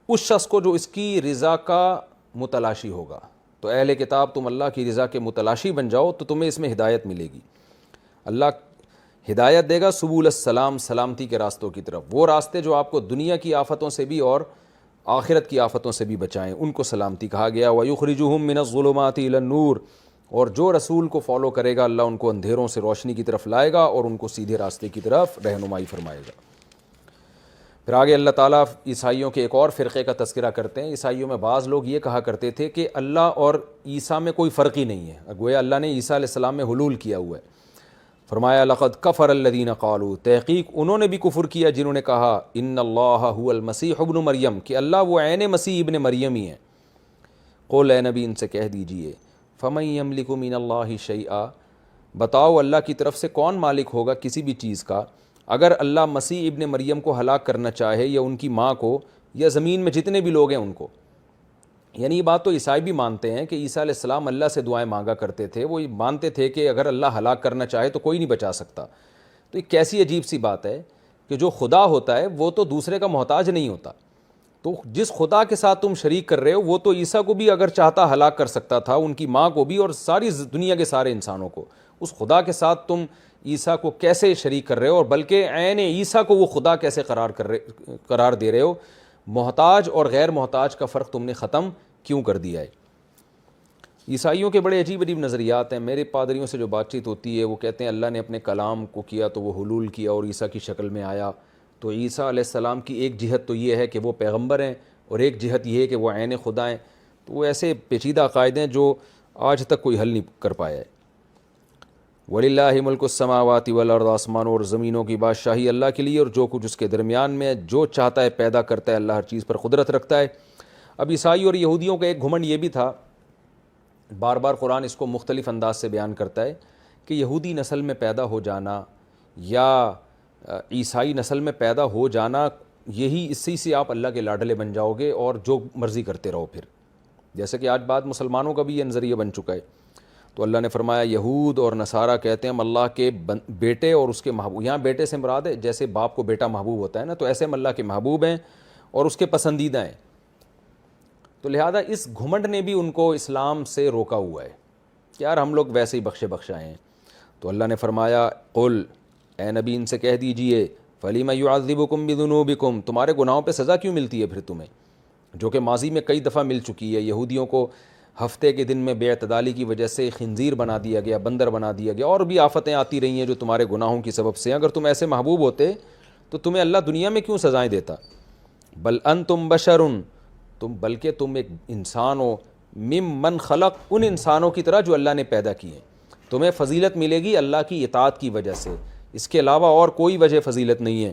S1: اس شخص کو جو اس کی رضا کا متلاشی ہوگا، تو اہل کتاب تم اللہ کی رضا کے متلاشی بن جاؤ تو تمہیں اس میں ہدایت ملے گی۔ اللہ ہدایت دے گا سبول السلام، سلامتی کے راستوں کی طرف، وہ راستے جو آپ کو دنیا کی آفتوں سے بھی اور آخرت کی آفتوں سے بھی بچائیں، ان کو سلامتی کہا گیا۔ وَيُخْرِجُهُم مِّنَ الظُّلُمَاتِ إِلَى النُّورِ، اور جو رسول کو فالو کرے گا اللہ ان کو اندھیروں سے روشنی کی طرف لائے گا اور ان کو سیدھے راستے کی طرف رہنمائی فرمائے گا۔ پھر آگے اللہ تعالیٰ عیسائیوں کے ایک اور فرقے کا تذکرہ کرتے ہیں۔ عیسائیوں میں بعض لوگ یہ کہا کرتے تھے کہ اللہ اور عیسیٰ میں کوئی فرق ہی نہیں ہے، گویا اللہ نے عیسیٰ علیہ السلام میں حلول کیا ہوا ہے۔ فرمایا لقد کفر الذین قالوا، تحقیق انہوں نے بھی کفر کیا جنہوں نے کہا ان اللہ هو المسیح ابن مریم، کہ اللہ وہ عین مسیح ابن مریم ہی ہیں۔ قل اے نبی ان سے کہہ دیجئے فمن یملک من اللہ شیئا، بتاؤ اللہ کی طرف سے کون مالک ہوگا کسی بھی چیز کا، اگر اللہ مسیح ابن مریم کو ہلاک کرنا چاہے یا ان کی ماں کو یا زمین میں جتنے بھی لوگ ہیں ان کو۔ یعنی یہ بات تو عیسائی بھی مانتے ہیں کہ عیسیٰ علیہ السلام اللہ سے دعائیں مانگا کرتے تھے، وہ مانتے تھے کہ اگر اللہ ہلاک کرنا چاہے تو کوئی نہیں بچا سکتا۔ تو ایک کیسی عجیب سی بات ہے کہ جو خدا ہوتا ہے وہ تو دوسرے کا محتاج نہیں ہوتا، تو جس خدا کے ساتھ تم شریک کر رہے ہو وہ تو عیسیٰ کو بھی اگر چاہتا ہلاک کر سکتا تھا، ان کی ماں کو بھی اور ساری دنیا کے سارے انسانوں کو۔ اس خدا کے ساتھ تم عیسیٰ کو کیسے شریک کر رہے ہو، اور بلکہ عین عیسیٰ کو وہ خدا کیسے قرار دے رہے ہو؟ محتاج اور غیر محتاج کا فرق تم نے ختم کیوں کر دیا ہے؟ عیسائیوں کے بڑے عجیب عجیب نظریات ہیں۔ میرے پادریوں سے جو بات چیت ہوتی ہے وہ کہتے ہیں اللہ نے اپنے کلام کو کیا تو وہ حلول کیا اور عیسیٰ کی شکل میں آیا، تو عیسیٰ علیہ السلام کی ایک جہت تو یہ ہے کہ وہ پیغمبر ہیں اور ایک جہت یہ ہے کہ وہ عین خدا ہیں۔ تو وہ ایسے پیچیدہ عقائد ہیں جو آج تک کوئی حل نہیں کر پایا ہے۔ وَلِلَّهِ مُلْكُ السَّمَاوَاتِ وَالْأَرْضِ، آسمانوں اور زمینوں کی بادشاہی اللہ کے لیے، اور جو کچھ اس کے درمیان میں ہے، جو چاہتا ہے پیدا کرتا ہے، اللہ ہر چیز پر قدرت رکھتا ہے۔ اب عیسائی اور یہودیوں کا ایک گھمنڈ یہ بھی تھا، بار بار قرآن اس کو مختلف انداز سے بیان کرتا ہے کہ یہودی نسل میں پیدا ہو جانا یا عیسائی نسل میں پیدا ہو جانا، یہی اسی سے آپ اللہ کے لاڈلے بن جاؤ گے اور جو مرضی کرتے رہو پھر، جیسے کہ آج بات مسلمانوں کا بھی یہ نظریہ بن چکا ہے۔ تو اللہ نے فرمایا یہود اور نصارہ کہتے ہیں ہم اللہ کے بیٹے اور اس کے محبوب، یہاں بیٹے سے مراد ہے جیسے باپ کو بیٹا محبوب ہوتا ہے نا، تو ایسے ہم اللہ کے محبوب ہیں اور اس کے پسندیدہ ہیں۔ تو لہذا اس گھمنڈ نے بھی ان کو اسلام سے روکا ہوا ہے کہ یار ہم لوگ ویسے ہی بخشے بخشائے ہیں۔ تو اللہ نے فرمایا قل، اے نبی ان سے کہہ دیجئے فَلِمَ يُعَذِّبُكُم بِذُنُوبِكُم، تمہارے گناہوں پہ سزا کیوں ملتی ہے پھر تمہیں، جو کہ ماضی میں کئی دفعہ مل چکی ہے۔ یہودیوں کو ہفتے کے دن میں بے اعتدالی کی وجہ سے خنزیر بنا دیا گیا، بندر بنا دیا گیا، اور بھی آفتیں آتی رہی ہیں جو تمہارے گناہوں کی سبب سے۔ اگر تم ایسے محبوب ہوتے تو تمہیں اللہ دنیا میں کیوں سزائیں دیتا؟ بل انتم بشر، بلکہ تم ایک انسان ہو، ممن خلق، ان انسانوں کی طرح جو اللہ نے پیدا کیے۔ تمہیں فضیلت ملے گی اللہ کی اطاعت کی وجہ سے، اس کے علاوہ اور کوئی وجہ فضیلت نہیں ہے۔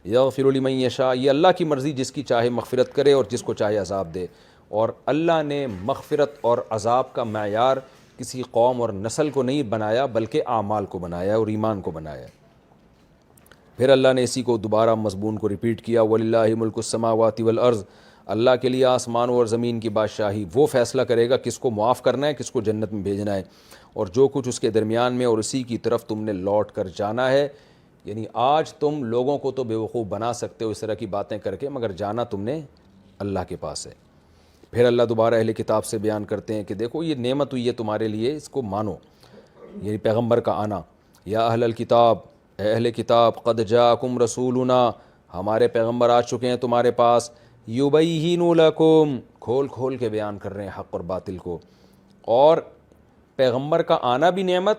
S1: یغفر لمن یشاء، یہ اللہ کی مرضی، جس کی چاہے مغفرت کرے اور جس کو چاہے عذاب دے۔ اور اللہ نے مغفرت اور عذاب کا معیار کسی قوم اور نسل کو نہیں بنایا بلکہ اعمال کو بنایا اور ایمان کو بنایا۔ پھر اللہ نے اسی کو دوبارہ مضمون کو ریپیٹ کیا، وَلِلَّهِ مُلْكُ السَّمَاوَاتِ وَالْأَرْضِ، اللہ کے لیے آسمانوں اور زمین کی بادشاہی، وہ فیصلہ کرے گا کس کو معاف کرنا ہے کس کو جنت میں بھیجنا ہے، اور جو کچھ اس کے درمیان میں، اور اسی کی طرف تم نے لوٹ کر جانا ہے۔ یعنی آج تم لوگوں کو تو بیوقوف بنا سکتے ہو اس طرح کی باتیں کر کے، مگر جانا تم نے اللہ کے پاس ہے۔ پھر اللہ دوبارہ اہل کتاب سے بیان کرتے ہیں کہ دیکھو یہ نعمت ہوئی ہے تمہارے لیے، اس کو مانو، یعنی پیغمبر کا آنا۔ یا اہل الکتاب، اے اہل کتاب، قد جاءکم رسولنا، ہمارے پیغمبر آ چکے ہیں تمہارے پاس، یبینُ لکم، کھول کھول کے بیان کر رہے ہیں حق اور باطل کو. اور پیغمبر کا آنا بھی نعمت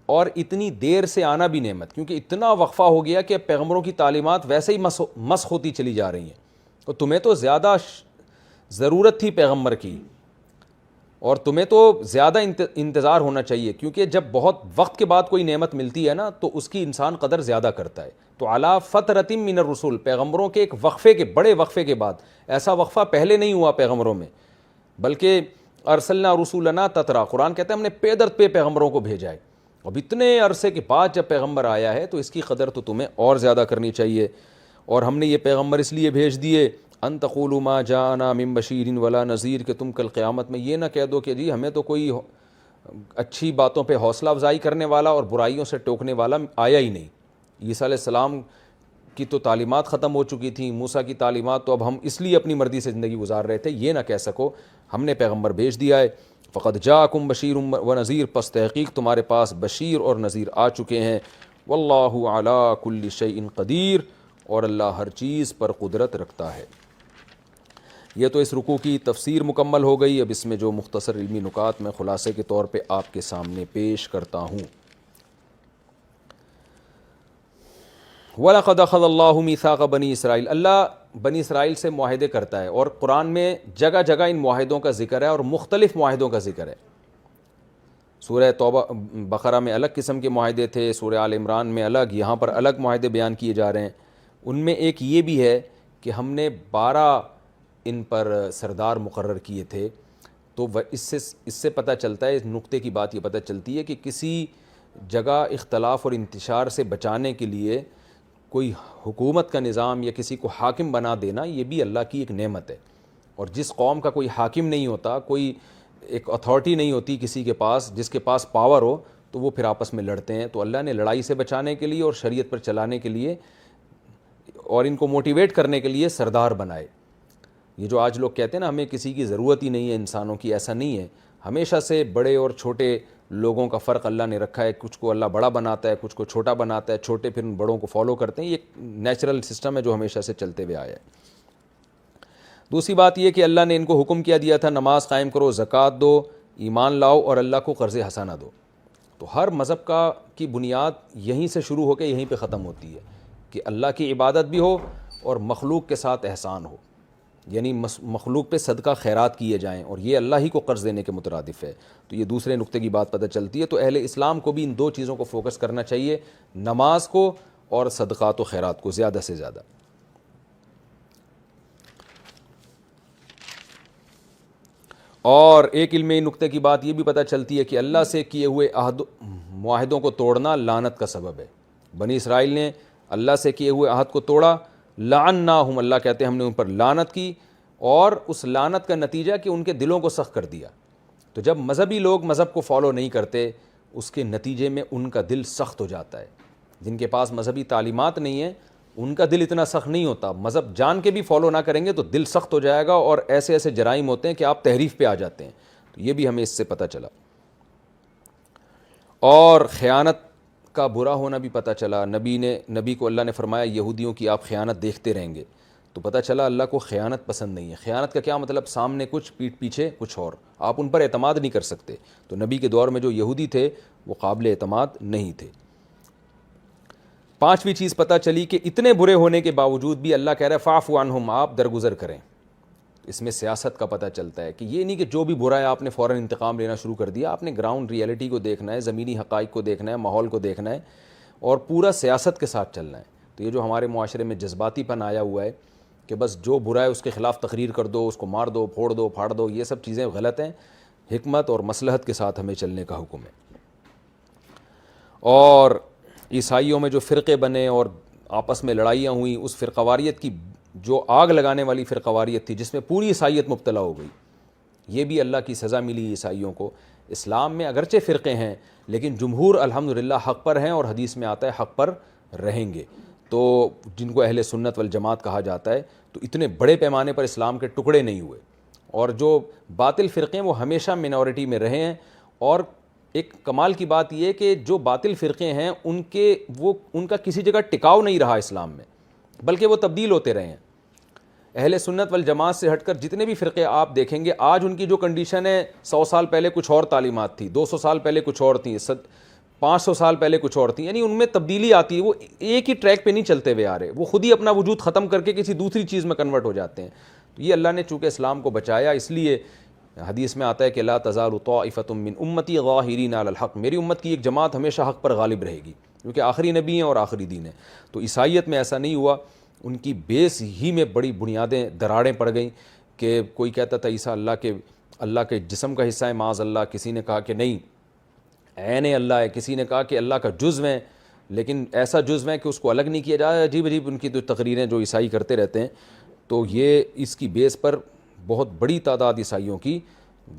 S1: اور اتنی دیر سے آنا بھی نعمت، کیونکہ اتنا وقفہ ہو گیا کہ پیغمبروں کی تعلیمات ویسے ہی مسخ ہوتی چلی جا رہی ہیں. اور تمہیں تو زیادہ ضرورت تھی پیغمبر کی، اور تمہیں تو زیادہ انتظار ہونا چاہیے، کیونکہ جب بہت وقت کے بعد کوئی نعمت ملتی ہے نا تو اس کی انسان قدر زیادہ کرتا ہے. تو علی فترۃ من الرسول، پیغمبروں کے ایک وقفے کے، بڑے وقفے کے بعد، ایسا وقفہ پہلے نہیں ہوا پیغمبروں میں، بلکہ ارسلنا رسولنا تترا، قرآن کہتا ہے ہم نے پے در پہ پیغمبروں کو بھیجا ہے. اب اتنے عرصے کے بعد جب پیغمبر آیا ہے تو اس کی قدر تو تمہیں اور زیادہ کرنی چاہیے. اور ہم نے یہ پیغمبر اس لیے بھیج دیے ان تقولوا ما جاءنا من بشیر ولا نذیر، کہ تم کل قیامت میں یہ نہ کہہ دو کہ جی ہمیں تو کوئی اچھی باتوں پہ حوصلہ افزائی کرنے والا اور برائیوں سے ٹوکنے والا آیا ہی نہیں. عیسیٰ علیہ السلام کی تو تعلیمات ختم ہو چکی تھیں، موسیٰ کی تعلیمات تو اب ہم اس لیے اپنی مرضی سے زندگی گزار رہے تھے، یہ نہ کہہ سکو ہم نے پیغمبر بھیج دیا ہے. فقد جاءکم بشیر و نذیر، پس تحقیق تمہارے پاس بشیر اور نذیر آ چکے ہیں. واللہ علی کل شیء قدیر، اور اللہ ہر چیز پر قدرت رکھتا ہے. یہ تو اس رکوع کی تفسیر مکمل ہو گئی. اب اس میں جو مختصر علمی نکات میں خلاصے کے طور پہ آپ کے سامنے پیش کرتا ہوں. وَلَقَدْ أَخَذَ اللَّهُ مِيثَاقَ بَنِي اسرائیل، اللہ بنی اسرائیل سے معاہدے کرتا ہے، اور قرآن میں جگہ جگہ ان معاہدوں کا ذکر ہے اور مختلف معاہدوں کا ذکر ہے. سورہ توبہ بقرہ میں الگ قسم کے معاہدے تھے، سورہ آل عمران میں الگ، یہاں پر الگ معاہدے بیان کیے جا رہے ہیں. ان میں ایک یہ بھی ہے کہ ہم نے 12 ان پر سردار مقرر کیے تھے. تو اس سے پتہ چلتا ہے، اس نقطے کی بات یہ پتہ چلتی ہے کہ کسی جگہ اختلاف اور انتشار سے بچانے کے لیے کوئی حکومت کا نظام یا کسی کو حاکم بنا دینا یہ بھی اللہ کی ایک نعمت ہے. اور جس قوم کا کوئی حاکم نہیں ہوتا، کوئی ایک اتھارٹی نہیں ہوتی کسی کے پاس جس کے پاس پاور ہو، تو وہ پھر آپس میں لڑتے ہیں. تو اللہ نے لڑائی سے بچانے کے لیے اور شریعت پر چلانے کے لیے اور ان کو موٹیویٹ کرنے کے لیے سردار بنائے. یہ جو آج لوگ کہتے ہیں نا ہمیں کسی کی ضرورت ہی نہیں ہے انسانوں کی، ایسا نہیں ہے. ہمیشہ سے بڑے اور چھوٹے لوگوں کا فرق اللہ نے رکھا ہے. کچھ کو اللہ بڑا بناتا ہے، کچھ کو چھوٹا بناتا ہے، چھوٹے پھر ان بڑوں کو فالو کرتے ہیں. یہ ایک نیچرل سسٹم ہے جو ہمیشہ سے چلتے ہوئے آیا ہے. دوسری بات یہ کہ اللہ نے ان کو حکم کیا دیا تھا نماز قائم کرو، زکوٰۃ دو، ایمان لاؤ اور اللہ کو قرض حسنہ دو. تو ہر مذہب کی بنیاد یہیں سے شروع ہو کے یہیں پہ ختم ہوتی ہے کہ اللہ کی عبادت بھی ہو اور مخلوق کے ساتھ احسان ہو، یعنی مخلوق پہ صدقہ خیرات کیے جائیں، اور یہ اللہ ہی کو قرض دینے کے مترادف ہے. تو یہ دوسرے نقطے کی بات پتہ چلتی ہے. تو اہل اسلام کو بھی ان دو چیزوں کو فوکس کرنا چاہیے، نماز کو اور صدقات و خیرات کو زیادہ سے زیادہ. اور ایک علمی نقطے کی بات یہ بھی پتہ چلتی ہے کہ اللہ سے کیے ہوئے معاہدوں کو توڑنا لعنت کا سبب ہے. بنی اسرائیل نے اللہ سے کیے ہوئے عہد کو توڑا، لعناہم، اللہ کہتے ہیں ہم نے ان پر لعنت کی، اور اس لعنت کا نتیجہ کہ ان کے دلوں کو سخت کر دیا. تو جب مذہبی لوگ مذہب کو فالو نہیں کرتے، اس کے نتیجے میں ان کا دل سخت ہو جاتا ہے. جن کے پاس مذہبی تعلیمات نہیں ہیں ان کا دل اتنا سخت نہیں ہوتا. مذہب جان کے بھی فالو نہ کریں گے تو دل سخت ہو جائے گا، اور ایسے ایسے جرائم ہوتے ہیں کہ آپ تحریف پہ آ جاتے ہیں. تو یہ بھی ہمیں اس سے پتہ چلا. اور خیانت کا برا ہونا بھی پتہ چلا. نبی کو اللہ نے فرمایا یہودیوں کی آپ خیانت دیکھتے رہیں گے. تو پتہ چلا اللہ کو خیانت پسند نہیں ہے. خیانت کا کیا مطلب؟ سامنے کچھ پیٹھ پیچھے کچھ اور، آپ ان پر اعتماد نہیں کر سکتے. تو نبی کے دور میں جو یہودی تھے وہ قابل اعتماد نہیں تھے. پانچویں چیز پتہ چلی کہ اتنے برے ہونے کے باوجود بھی اللہ کہہ رہا ہے فاعف عنہم، آپ درگزر کریں. اس میں سیاست کا پتہ چلتا ہے کہ یہ نہیں کہ جو بھی برا ہے آپ نے فوراً انتقام لینا شروع کر دیا. آپ نے گراؤنڈ ریئلٹی کو دیکھنا ہے، زمینی حقائق کو دیکھنا ہے، ماحول کو دیکھنا ہے، اور پورا سیاست کے ساتھ چلنا ہے. تو یہ جو ہمارے معاشرے میں جذباتی پن آیا ہوا ہے کہ بس جو برا ہے اس کے خلاف تقریر کر دو، اس کو مار دو، پھوڑ دو، پھاڑ دو، یہ سب چیزیں غلط ہیں. حکمت اور مصلحت کے ساتھ ہمیں چلنے کا حکم ہے. اور عیسائیوں میں جو فرقے بنے اور آپس میں لڑائیاں ہوئیں، اس فرقواریت کی جو آگ لگانے والی فرقواریت تھی جس میں پوری عیسائیت مبتلا ہو گئی، یہ بھی اللہ کی سزا ملی عیسائیوں کو. اسلام میں اگرچہ فرقے ہیں لیکن جمہور الحمدللہ حق پر ہیں، اور حدیث میں آتا ہے حق پر رہیں گے. تو جن کو اہل سنت والجماعت کہا جاتا ہے، تو اتنے بڑے پیمانے پر اسلام کے ٹکڑے نہیں ہوئے. اور جو باطل فرقے ہیں وہ ہمیشہ منورٹی میں رہے ہیں. اور ایک کمال کی بات یہ کہ جو باطل فرقے ہیں ان کا کسی جگہ ٹکاؤ نہیں رہا اسلام میں. بلکہ وہ تبدیل ہوتے رہے ہیں. اہل سنت والجماعت سے ہٹ کر جتنے بھی فرقے آپ دیکھیں گے, آج ان کی جو کنڈیشن ہے 100 سال پہلے کچھ اور تعلیمات تھی, 200 سال پہلے کچھ اور تھیں, 500 سال پہلے کچھ اور تھیں, یعنی ان میں تبدیلی آتی ہے. وہ ایک ہی ٹریک پہ نہیں چلتے ہوئے آ رہے, وہ خود ہی اپنا وجود ختم کر کے کسی دوسری چیز میں کنورٹ ہو جاتے ہیں. تو یہ اللہ نے چونکہ اسلام کو بچایا, اس لیے حدیث میں آتا ہے کہ لا تزال طائفۃ من امتی ظاہرین علی الحق, میری امت کی ایک جماعت ہمیشہ حق پر غالب رہے گی, کیونکہ آخری نبی ہیں اور آخری دین ہے. تو عیسائیت میں ایسا نہیں ہوا, ان کی بیس ہی میں بڑی بنیادیں دراڑیں پڑ گئیں کہ کوئی کہتا تھا عیسیٰ اللہ کے جسم کا حصہ ہے, معاذ اللہ. کسی نے کہا کہ نہیں عین اللہ ہے, کسی نے کہا کہ اللہ کا جزو ہے, لیکن ایسا جزو ہے کہ اس کو الگ نہیں کیا جائے. عجیب عجیب ان کی تو تقریریں جو عیسائی کرتے رہتے ہیں. تو یہ اس کی بیس پر بہت بڑی تعداد عیسائیوں کی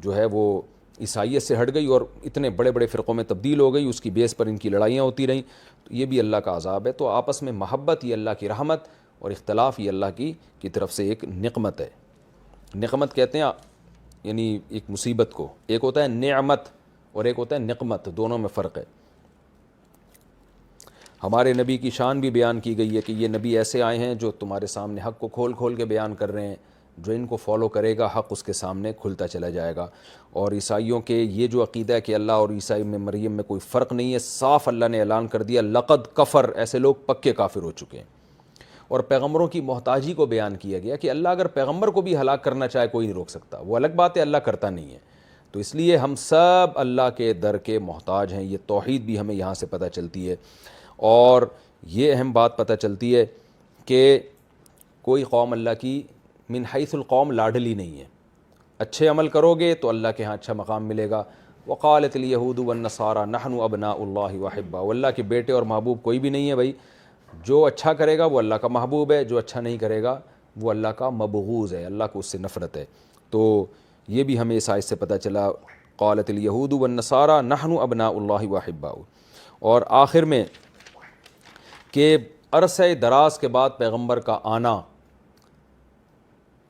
S1: جو ہے وہ عیسائیت سے ہٹ گئی اور اتنے بڑے بڑے فرقوں میں تبدیل ہو گئی. اس کی بیس پر ان کی لڑائیاں ہوتی رہیں. تو یہ بھی اللہ کا عذاب ہے. تو آپس میں محبت یہ اللہ کی رحمت اور اختلاف یہ اللہ کی طرف سے ایک نقمت ہے. نقمت کہتے ہیں یعنی ایک مصیبت کو, ایک ہوتا ہے نعمت اور ایک ہوتا ہے نقمت, دونوں میں فرق ہے. ہمارے نبی کی شان بھی بیان کی گئی ہے کہ یہ نبی ایسے آئے ہیں جو تمہارے سامنے حق کو کھول کھول کے بیان کر رہے ہیں, جو ان کو فالو کرے گا حق اس کے سامنے کھلتا چلا جائے گا. اور عیسائیوں کے یہ جو عقیدہ ہے کہ اللہ اور عیسیٰ ابن مریم میں کوئی فرق نہیں ہے, صاف اللہ نے اعلان کر دیا لقد کفر, ایسے لوگ پکے کافر ہو چکے ہیں. اور پیغمبروں کی محتاجی کو بیان کیا گیا کہ اللہ اگر پیغمبر کو بھی ہلاک کرنا چاہے کوئی نہیں روک سکتا. وہ الگ بات ہے اللہ کرتا نہیں ہے. تو اس لیے ہم سب اللہ کے در کے محتاج ہیں. یہ توحید بھی ہمیں یہاں سے پتہ چلتی ہے. اور یہ اہم بات پتہ چلتی ہے کہ کوئی قوم اللہ کی من حیث القوم لاڈلی نہیں ہے. اچھے عمل کرو گے تو اللہ کے ہاں اچھا مقام ملے گا. وقالت الیہود والنصارى نحن ابناء اللہ واحباؤہ, اللہ کے بیٹے اور محبوب کوئی بھی نہیں ہے بھائی. جو اچھا کرے گا وہ اللہ کا محبوب ہے, جو اچھا نہیں کرے گا وہ اللہ کا مبغوض ہے, اللہ کو اس سے نفرت ہے. تو یہ بھی ہمیں اس آیت سے پتہ چلا قالت الیہود والنصارى نحن ابناء اللہ واحباؤہ. اور آخر میں کہ عرصہ دراز کے بعد پیغمبر کا آنا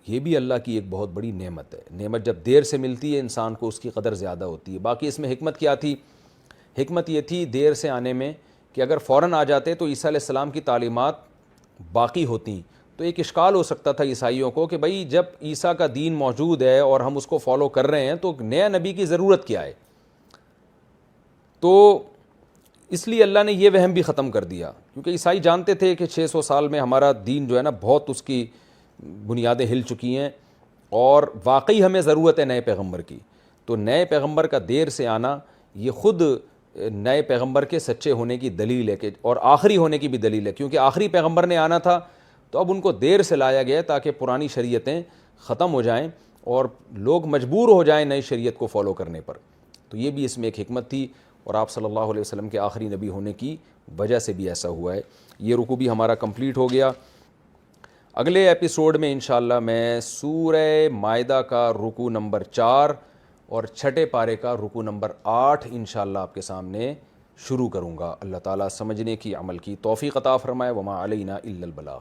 S1: یہ بھی اللہ کی ایک بہت بڑی نعمت ہے. نعمت جب دیر سے ملتی ہے انسان کو اس کی قدر زیادہ ہوتی ہے. باقی اس میں حکمت کیا تھی؟ حکمت یہ تھی دیر سے آنے میں کہ اگر فوراً آ جاتے تو عیسیٰ علیہ السلام کی تعلیمات باقی ہوتیں. تو ایک اشکال ہو سکتا تھا عیسائیوں کو کہ بھائی جب عیسیٰ کا دین موجود ہے اور ہم اس کو فالو کر رہے ہیں تو نیا نبی کی ضرورت کیا ہے. تو اس لیے اللہ نے یہ وہم بھی ختم کر دیا, کیونکہ عیسائی جانتے تھے کہ 600 سال میں ہمارا دین جو ہے نا بہت اس کی بنیادیں ہل چکی ہیں اور واقعی ہمیں ضرورت ہے نئے پیغمبر کی. تو نئے پیغمبر کا دیر سے آنا یہ خود نئے پیغمبر کے سچے ہونے کی دلیل ہے کہ اور آخری ہونے کی بھی دلیل ہے, کیونکہ آخری پیغمبر نے آنا تھا تو اب ان کو دیر سے لایا گیا تاکہ پرانی شریعتیں ختم ہو جائیں اور لوگ مجبور ہو جائیں نئی شریعت کو فالو کرنے پر. تو یہ بھی اس میں ایک حکمت تھی اور آپ صلی اللہ علیہ وسلم کے آخری نبی ہونے کی وجہ سے بھی ایسا ہوا ہے. یہ رکوع بھی ہمارا کمپلیٹ ہو گیا. اگلے ایپیسوڈ میں انشاءاللہ میں سورہ مائدہ کا رکوع نمبر 4 اور چھٹے پارے کا رکوع نمبر 8 انشاءاللہ آپ کے سامنے شروع کروں گا. اللہ تعالیٰ سمجھنے کی عمل کی توفیق عطا فرمائے. وما علینا الا البلاغ.